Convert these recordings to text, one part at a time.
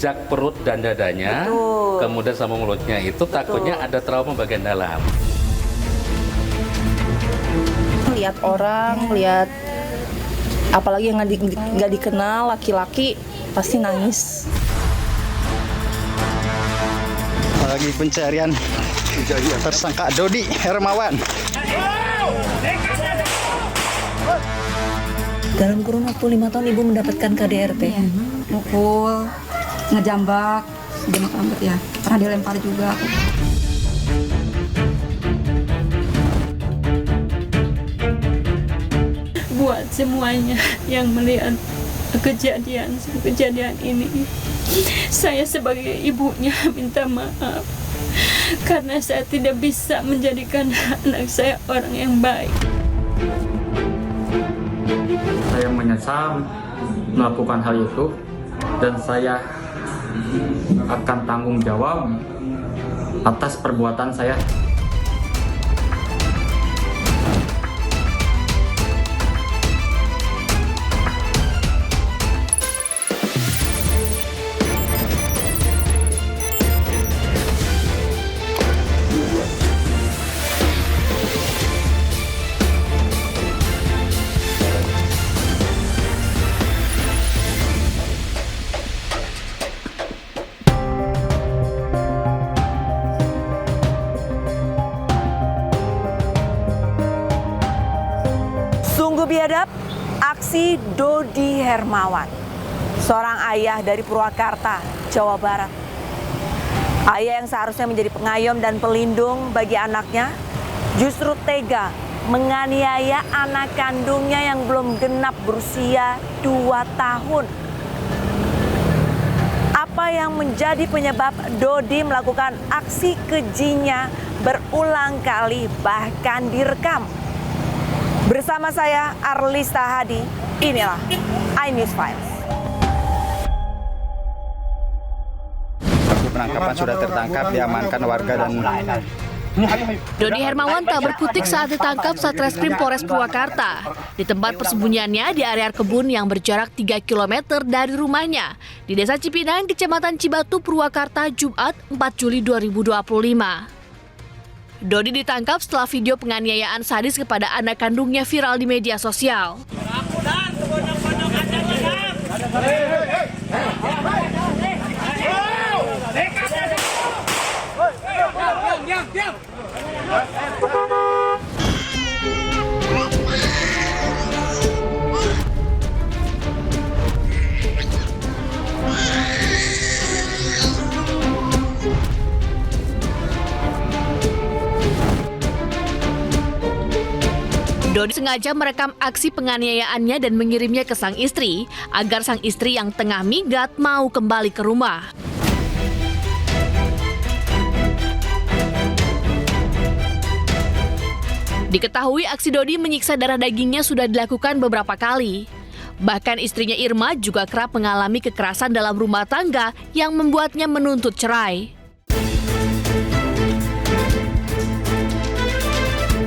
menginjak perut dan dadanya, Betul. kemudian sama mulutnya itu takutnya ada trauma bagian dalam. Lihat orang, lihat apalagi yang nggak dikenal laki-laki pasti nangis. Lagi pencarian tersangka Dodi Hermawan. Dalam kurun waktu 5 tahun ibu mendapatkan KDRT. Mukul, ngejambak, jambak rambut ya. Pernah dilempar juga. Buat semuanya yang melihat kejadian ini, saya sebagai ibunya minta maaf karena saya tidak bisa menjadikan anak saya orang yang baik. Saya menyesal melakukan hal itu dan saya akan tanggung jawab atas perbuatan saya. Sungguh biadab aksi Dodi Hermawan, seorang ayah dari Purwakarta, Jawa Barat. Ayah yang seharusnya menjadi pengayom dan pelindung bagi anaknya, justru tega menganiaya anak kandungnya yang belum genap berusia 2 tahun. Apa yang menjadi penyebab Dodi melakukan aksi kejinya berulang kali bahkan direkam? Bersama saya Arlista Hadi, inilah iNews Files. Penangkapan sudah tertangkap, diamankan warga dan Dodi Hermawan tak berkutik saat ditangkap Satreskrim Polres Purwakarta di tempat persembunyiannya di area kebun yang berjarak 3 km dari rumahnya di Desa Cipinang, Kecamatan Cibatu, Purwakarta, Jumat 4 Juli 2025. Dodi ditangkap setelah video penganiayaan sadis kepada anak kandungnya viral di media sosial. Dodi sengaja merekam aksi penganiayaannya dan mengirimnya ke sang istri agar sang istri yang tengah minggat mau kembali ke rumah. Diketahui aksi Dodi menyiksa darah dagingnya sudah dilakukan beberapa kali. Bahkan istrinya Irma juga kerap mengalami kekerasan dalam rumah tangga yang membuatnya menuntut cerai.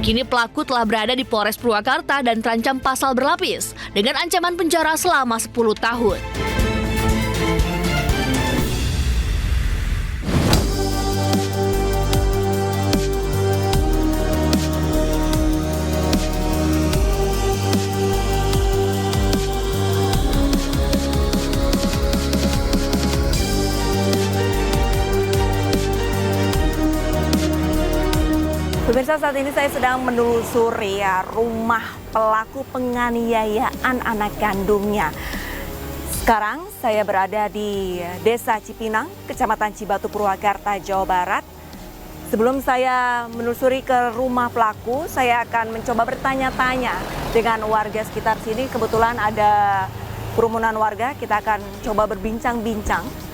Kini pelaku telah berada di Polres Purwakarta dan terancam pasal berlapis dengan ancaman penjara selama 10 tahun. Pemirsa, saat ini saya sedang menelusuri rumah pelaku penganiayaan anak kandungnya. Sekarang saya berada di Desa Cipinang, Kecamatan Cibatu, Purwakarta, Jawa Barat. Sebelum saya menelusuri ke rumah pelaku, saya akan mencoba bertanya-tanya dengan warga sekitar sini. Kebetulan ada kerumunan warga, kita akan coba berbincang-bincang.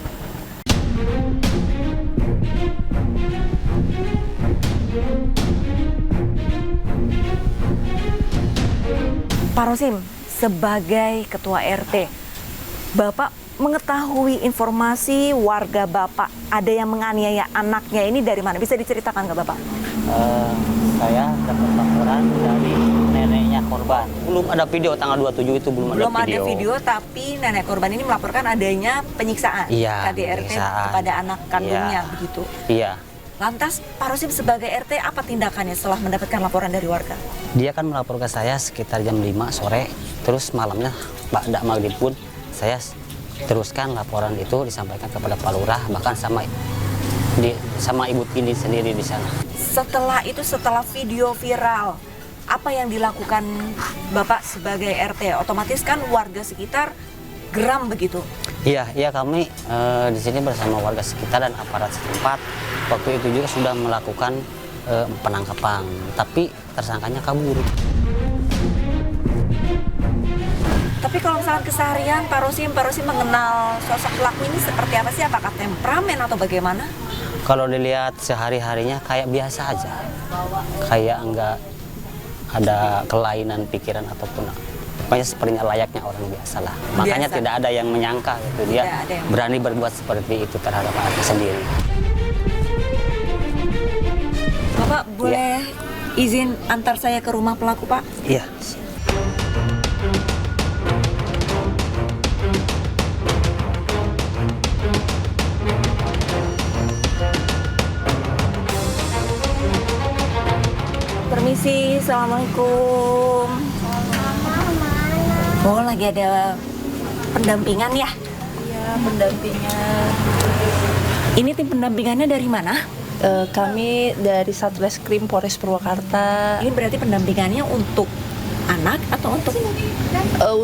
Pak Rosim, sebagai Ketua RT, Bapak mengetahui informasi warga Bapak ada yang menganiaya anaknya ini dari mana? Bisa diceritakan nggak Bapak? Saya dapat laporan dari neneknya korban. Belum ada video tanggal 27 itu belum Belum ada ada video. video, tapi nenek korban ini melaporkan adanya penyiksaan Iya, KDRT penyiksaan. kepada anak kandungnya, Iya. begitu. Iya. Lantas Pak Rosim sebagai RT apa tindakannya setelah mendapatkan laporan dari warga? Dia kan melapor ke saya sekitar jam 5 sore. Terus malamnya Mbak Dak Maghrib pun saya teruskan laporan itu disampaikan kepada Pak Lurah, bahkan sama Ibu Tini sendiri di sana. Setelah itu, setelah video viral, apa yang dilakukan Bapak sebagai RT? Otomatis kan warga sekitar geram begitu. Iya kami di sini bersama warga sekitar dan aparat setempat waktu itu juga sudah melakukan penangkapan, tapi tersangkanya kabur. Tapi kalau misalnya keseharian Pak Rosim mengenal sosok pelaku ini seperti apa sih? Apakah temperamen atau bagaimana? Kalau dilihat sehari-harinya kayak biasa aja, kayak enggak ada kelainan pikiran ataupun pokoknya sepertinya layaknya orang biasa lah. Makanya Biasa. tidak ada yang menyangka gitu dia Tidak ada yang berani berbuat seperti itu terhadap anaknya sendiri. Bapak boleh izin antar saya ke rumah pelaku, Pak? Iya. Permisi, Assalamualaikum. Oh, lagi ada pendampingan ya? Iya, pendampingan. Ini tim pendampingannya dari mana? Kami dari Satreskrim Polres Purwakarta. Ini berarti pendampingannya untuk anak atau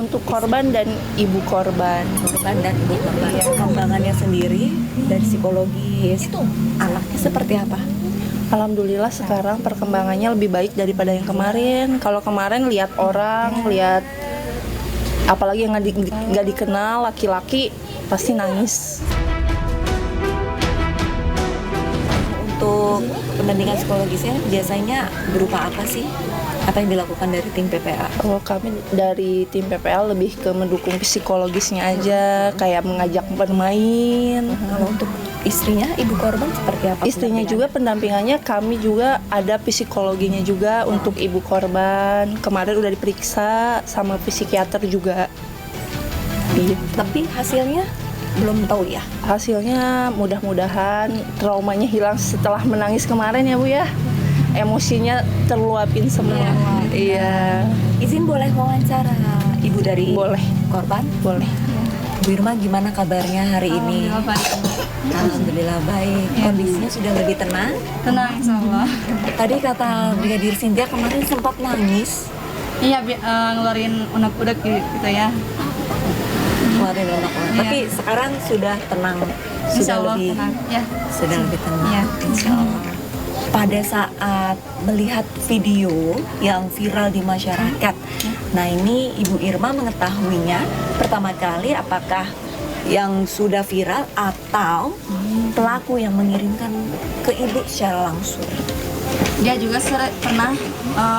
untuk korban dan ibu korban. Korban dan ibu korban. Perkembangannya sendiri dari psikologis anaknya seperti apa? Alhamdulillah sekarang perkembangannya lebih baik daripada yang kemarin. Kalau kemarin lihat orang, lihat apalagi yang nggak dikenal laki-laki pasti nangis. Untuk pendampingan psikologisnya biasanya berupa apa sih? Apa yang dilakukan dari tim PPA? Oh, kami dari tim PPA lebih ke mendukung psikologisnya aja, kayak mengajak bermain. Kalau untuk istrinya, ibu korban seperti apa? Istrinya juga pendampingannya, kami juga ada psikologinya juga untuk ibu korban. Kemarin udah diperiksa sama psikiater juga. Gitu. Tapi hasilnya belum tahu ya? Hasilnya mudah-mudahan traumanya hilang setelah menangis kemarin ya Bu ya. Emosinya terluapin semua. Iya. Izin boleh wawancara ibu dari Boleh. korban? Boleh. Bu Irma, gimana kabarnya hari ini? Alhamdulillah baik. Kondisinya sudah lebih tenang? Tenang, insya Allah. Tadi kata Brigadir Cynthia kemarin sempat nangis. Iya, ngeluarin unek-unek gitu ya. Keluarin unek-unek. Iya. Tapi sekarang sudah tenang, Insya sudah Allah lebih tenang. Ya. sudah lebih tenang. Iya. Insya Allah. Pada saat melihat video yang viral di masyarakat, nah ini Ibu Irma mengetahuinya pertama kali apakah yang sudah viral atau pelaku yang mengirimkan ke ibu secara langsung? Dia juga pernah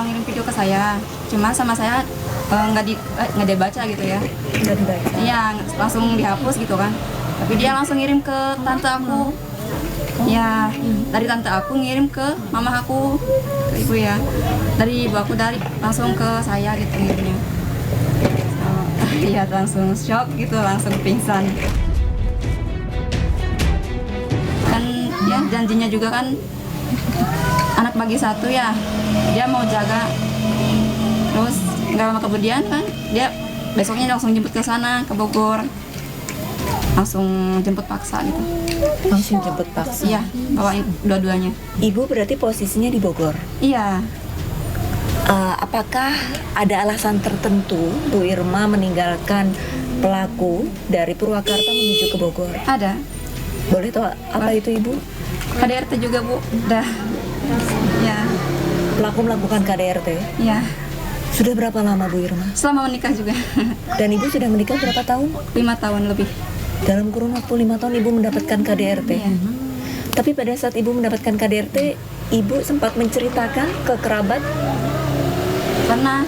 ngirim video ke saya, cuma sama saya nggak dibaca gitu ya. Nggak dibaca? Iya, langsung dihapus gitu kan. Tapi dia langsung ngirim ke tante aku. Ya, dari tante aku ngirim ke mama aku, ke ibu ya. Dari ibu aku langsung ke saya gitu ngirimnya. Iya, langsung shock gitu, langsung pingsan. Kan ya janjinya juga kan anak bagi satu ya, dia mau jaga. Terus nggak lama kemudian kan dia besoknya langsung jemput ke sana, ke Bogor. Langsung jemput paksa gitu. Langsung jemput paksa? Iya, bawain dua-duanya. Ibu berarti posisinya di Bogor? Iya. Apakah ada alasan tertentu Bu Irma meninggalkan pelaku dari Purwakarta menuju ke Bogor? Ada. Boleh tahu apa itu Ibu? KDRT juga Bu, udah. Ya. Pelaku melakukan KDRT? Iya. Sudah berapa lama Bu Irma? Selama menikah juga. Dan Ibu sudah menikah berapa tahun? 5 tahun lebih. Dalam kurun waktu 5 tahun Ibu mendapatkan KDRT? Iya. Tapi pada saat Ibu mendapatkan KDRT, Ibu sempat menceritakan ke kerabat? Pernah.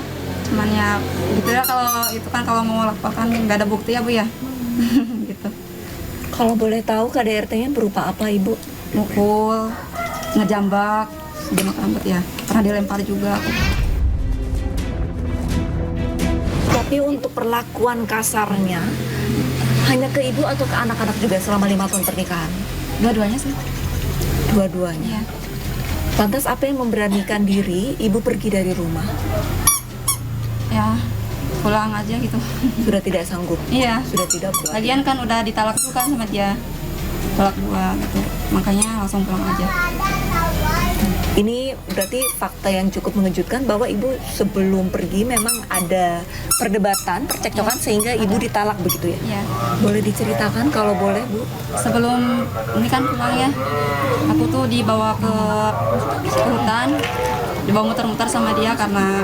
Cuman ya gitu ya, kalau itu kan kalau mau laporkan nggak ada bukti ya Bu ya. Gitu. Kalau boleh tahu KDRT-nya berupa apa Ibu? Mukul, ngejambak, jambak rambut ya. Pernah dilempar juga. Tapi untuk perlakuan kasarnya hanya ke ibu atau ke anak-anak juga selama 5 tahun pernikahan? Dua-duanya sih. Dua-duanya. Iya. Lantas apa yang memberanikan diri ibu pergi dari rumah? Ya, pulang aja gitu. Sudah tidak sanggup? Iya. Sudah tidak kuat? Lagian kan udah ditalak tuh kan sama dia. Talak 2 gitu. Makanya langsung pulang aja. Ini berarti fakta yang cukup mengejutkan bahwa ibu sebelum pergi memang ada perdebatan, percekcokan sehingga ibu ditalak begitu ya? Iya. Boleh diceritakan kalau boleh, Bu? Sebelum ini kan pulang ya, aku tuh dibawa ke hutan, dibawa muter-muter sama dia karena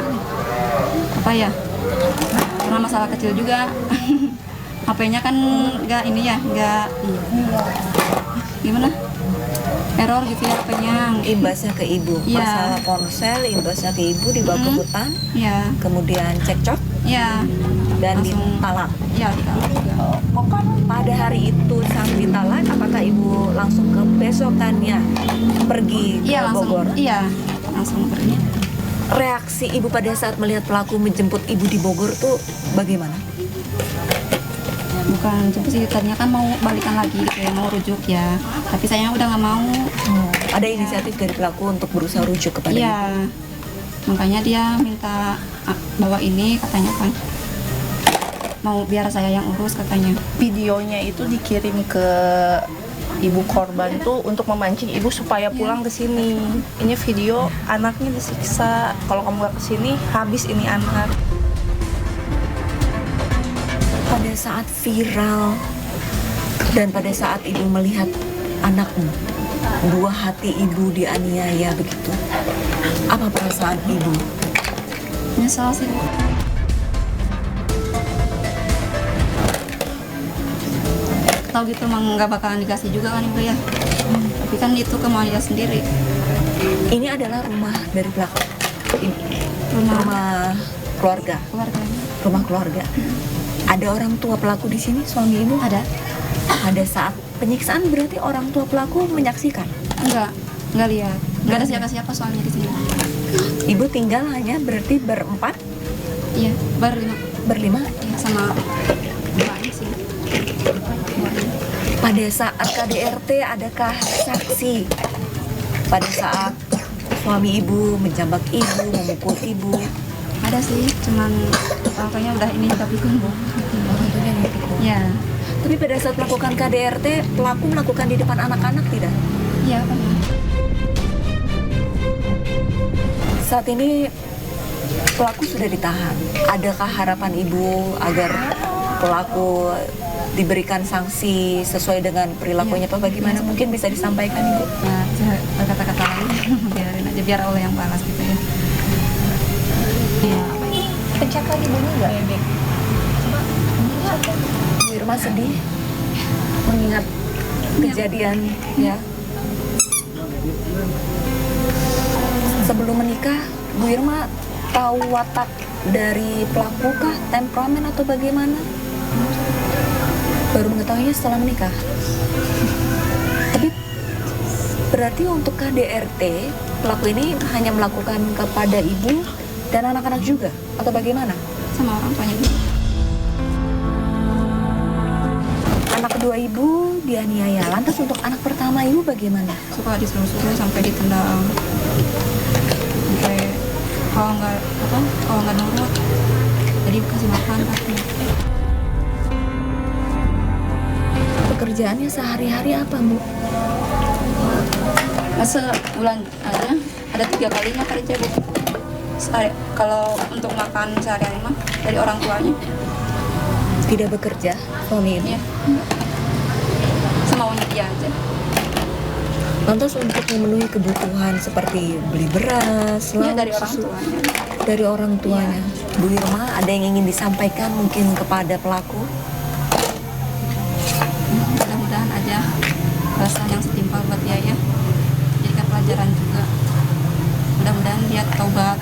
apa ya? Karena masalah kecil juga. HP-nya kan nggak ini ya, nggak gimana? Error gitu ya HP-nya. Imbasnya ke ibu, Iya. masalah ponsel, imbasnya ke ibu dibawa ke hutan, Iya. kemudian cekcok Iya. dan Langsung. ditalak. Iya, ditalak juga. Pada hari itu saat ditalak, apakah ibu langsung ke besokannya pergi ke Iya, langsung. Bogor? Iya, langsung pergi. Reaksi ibu pada saat melihat pelaku menjemput ibu di Bogor tuh bagaimana? Bukan jemput sih, tadinya kan mau balikan lagi gitu ya, mau rujuk ya. Tapi saya udah nggak mau. Ada inisiatif dari pelaku untuk berusaha rujuk kepada ibu? Iya. Makanya dia minta bawa ini katanya kan. Mau biar saya yang urus katanya. Videonya itu dikirim ke ibu korban tuh untuk memancing ibu supaya pulang ke sini. Ini video anaknya disiksa. Kalau kamu gak kesini, habis ini anak. Pada saat viral dan pada saat ibu melihat anakmu, 2 hati ibu dianiaya begitu, apa perasaan ibu? Nyesal sih, Bu. Tahu gitu emang nggak bakalan dikasih juga kan ibu ya. Tapi kan itu kemauan dia sendiri. Ini adalah rumah dari pelaku. Rumah Keluarga. keluarganya. Rumah keluarga. Ada orang tua pelaku di sini, suami ibu? Ada? Pada saat penyiksaan berarti orang tua pelaku menyaksikan? Nggak lihat. Nggak ada siapa-siapa soalnya di sini. Ibu tinggal hanya berarti berempat? Iya, Berlima? Iya, sama mbaknya sih. Pada saat KDRT adakah saksi? Pada saat suami ibu menjambak ibu, memukul ibu? Ada sih, cuman pokoknya udah ini udah pikun, Bu. Tentunya dipikul. Iya. Tapi pada saat melakukan KDRT, pelaku melakukan di depan anak-anak tidak? Iya, pernah. Saat ini pelaku sudah ditahan. Adakah harapan ibu agar pelaku diberikan sanksi sesuai dengan perilakunya apa bagaimana? Mungkin bisa disampaikan ibu? Nah, berkata-kata lain biarin aja, biar Allah yang balas gitu ya. Pencet lagi bunyi nggak? Bu Irma sedih mengingat kejadian ya. Sebelum menikah, Bu Irma tahu watak dari pelaku kah, temperamen atau bagaimana? Baru mengetahuinya setelah menikah. Tapi berarti untuk KDRT, pelaku ini hanya melakukan kepada ibu dan anak-anak juga atau bagaimana? Sama orang tuanya juga. Anak kedua ibu dianiaya. Lantas untuk anak pertama ibu bagaimana? Suka disuruh-suruh sampai ditendang. Sampai kalau nggak nurut, jadi kasih makan tapi. Pekerjaannya sehari-hari apa, Bu? Sebulan aja ada 3 kalinya kerja, Bu. Kalau untuk makan sehari-hari mah dari orang tuanya. Tidak bekerja, suami ibu? Iya. Semaunya dia aja. Lantas untuk memenuhi kebutuhan seperti beli beras, Iya, lauk, dari orang susu, tuanya. dari orang tuanya. Bu Irma, ada yang ingin disampaikan mungkin kepada pelaku? Mudah-mudahan aja rasa yang setimpal buat dia ya. Jadikan pelajaran juga. Mudah-mudahan dia taubat.